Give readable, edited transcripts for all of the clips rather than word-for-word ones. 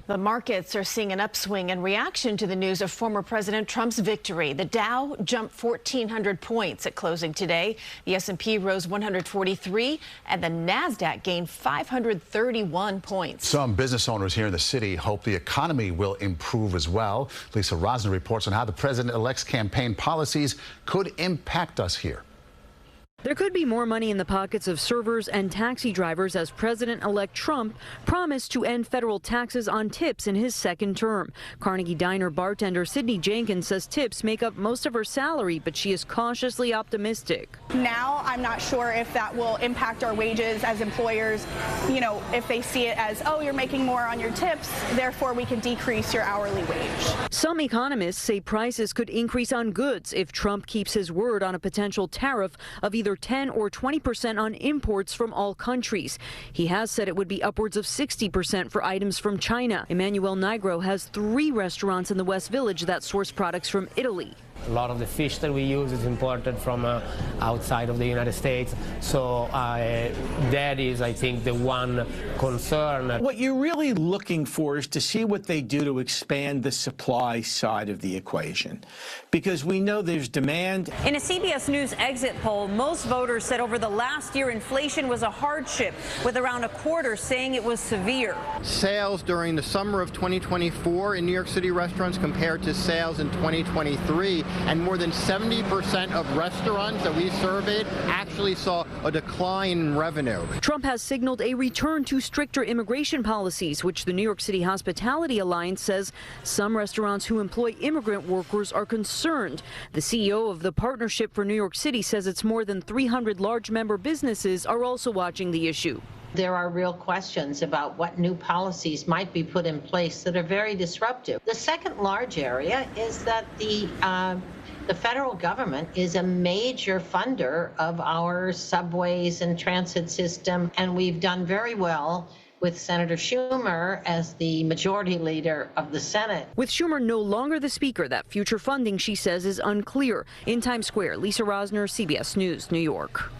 The markets are seeing an upswing in reaction to the news of former President Trump's victory. The Dow jumped 1,400 points at closing today. The S&P rose 143, and the Nasdaq gained 531 points. Some business owners here in the city hope the economy will improve as well. Lisa Rozner reports on how the president-elect's campaign policies could impact us here. There could be more money in the pockets of servers and taxi drivers as President-elect Trump promised to end federal taxes on tips in his second term. Carnegie Diner bartender Sydney Jenkins says tips make up most of her salary, but she is cautiously optimistic. Now, I'm not sure if that will impact our wages as employers. You know, if they see it as, oh, you're making more on your tips, therefore we can decrease your hourly wage. Some economists say prices could increase on goods if Trump keeps his word on a potential tariff of either 10 or 20% on imports from all countries. He has said it would be upwards of 60% for items from China. Emmanuel Nigro has 3 restaurants in the West Village that source products from Italy. A lot of the fish that we use is imported from outside of the United States. So that is, I think, the one concern. What you're really looking for is to see what they do to expand the supply side of the equation, because we know there's demand. In a CBS News exit poll, most voters said over the last year inflation was a hardship, with around a quarter saying it was severe. Sales during the summer of 2024 in New York City restaurants compared to sales in 2023. And more than 70% of restaurants that we surveyed actually saw a decline in revenue. Trump has signaled a return to stricter immigration policies, which the New York City Hospitality Alliance says some restaurants who employ immigrant workers are concerned. The CEO of the Partnership for New York City says it's more than 300 large member businesses are also watching the issue. There are real questions about what new policies might be put in place that are very disruptive. The second large area is that the federal government is a major funder of our subways and transit system, and we've done very well with Senator Schumer as the majority leader of the Senate. With Schumer no longer the speaker, that future funding, she says, is unclear. In Times Square, Lisa Rozner, CBS News, New York.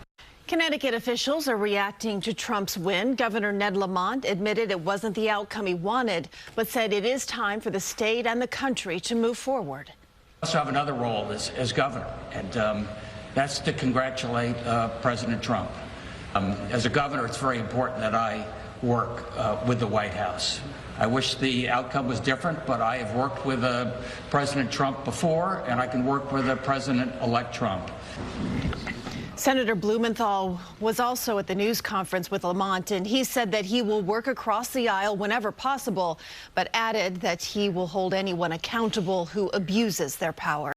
Connecticut officials are reacting to Trump's win. Governor Ned Lamont admitted it wasn't the outcome he wanted, but said it is time for the state and the country to move forward. I also have another role as governor, and that's to congratulate President Trump. As a governor, it's very important that I work with the White House. I wish the outcome was different, but I have worked with President Trump before, and I can work with President-elect Trump. Senator Blumenthal was also at the news conference with Lamont, and he said that he will work across the aisle whenever possible, but added that he will hold anyone accountable who abuses their power.